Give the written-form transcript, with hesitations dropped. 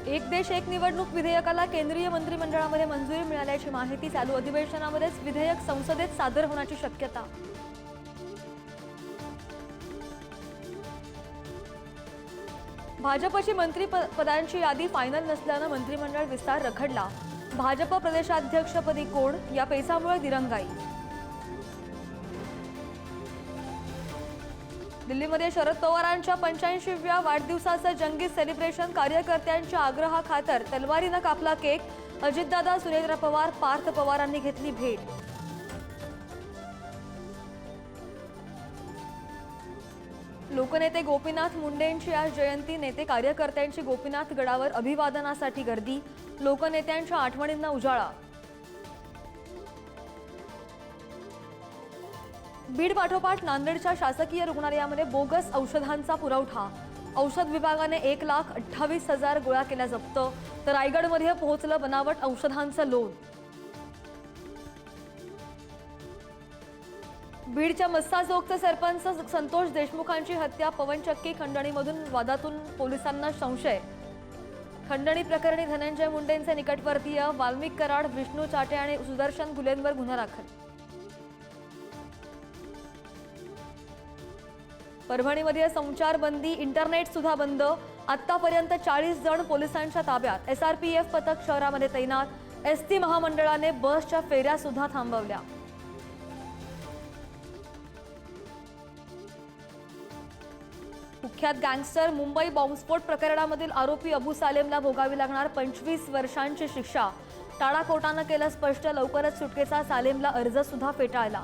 एक देश एक निवडणूक विधेयकाला केंद्रीय मंत्रिमंडळामध्ये मंजुरी मिळाल्याची माहिती। चालू अधिवेशनामध्येच विधेयक संसदेत सादर होण्याची शक्यता। भाजपची मंत्रिपदांची यादी फायनल नसल्याने मंत्रिमंडळ विस्तार रखडला। भाजप प्रदेशाध्यक्षपदी कोण, या पेचामुळे दिरंगाई। दिल्लीमध्ये शरद पवारांच्या 85व्या वाढदिवसाचं जंगी सेलिब्रेशन। कार्यकर्त्यांच्या आग्रहाखातर तलवारीनं कापला केक। अजितदादा, सुरेंद्र पवार, पार्थ पवारांनी घेतली भेट। लोकनेते गोपीनाथ मुंडेंची आज जयंती। नेते कार्यकर्त्यांची गोपीनाथ गडावर अभिवादनासाठी गर्दी। लोकनेत्यांच्या आठवणींना उजाळा। बीड पाठोपाठ नांदेडच्या शासकीय रुग्णालयामध्ये बोगस औषधांचा पुरवठा। औषध विभागाने 1,28,000 गोळ्या केल्या जप्त। तर रायगडमध्ये पोहोचलं बनावट औषधांचं लोण। बीडच्या मस्साजोगचे सरपंच संतोष देशमुखांची हत्या। पवन चक्की खंडणीमधून वादातून पोलिसांना संशय। खंडणी प्रकरणी धनंजय मुंडेंचे निकटवर्तीय वाल्मिक कराड, विष्णू चाटे आणि सुदर्शन गुलेंवर गुन्हा दाखल। परभणीमध्ये संचारबंदी, इंटरनेट सुद्धा बंद। आतापर्यंत 40 जण पोलिसांच्या ताब्यात। SRPF पथक शहरामध्ये तैनात। एसटी महामंडळाने बसच्या फेऱ्या सुद्धा थांबवल्या। कुख्यात गँगस्टर मुंबई बॉम्बस्फोट प्रकरणामधील आरोपी अबू सालेमला भोगावी लागणार 25 वर्षांची शिक्षा। टाळा कोर्टानं केलं स्पष्ट, लवकरच सुटकेचा सालेमला अर्ज सुद्धा फेटाळला।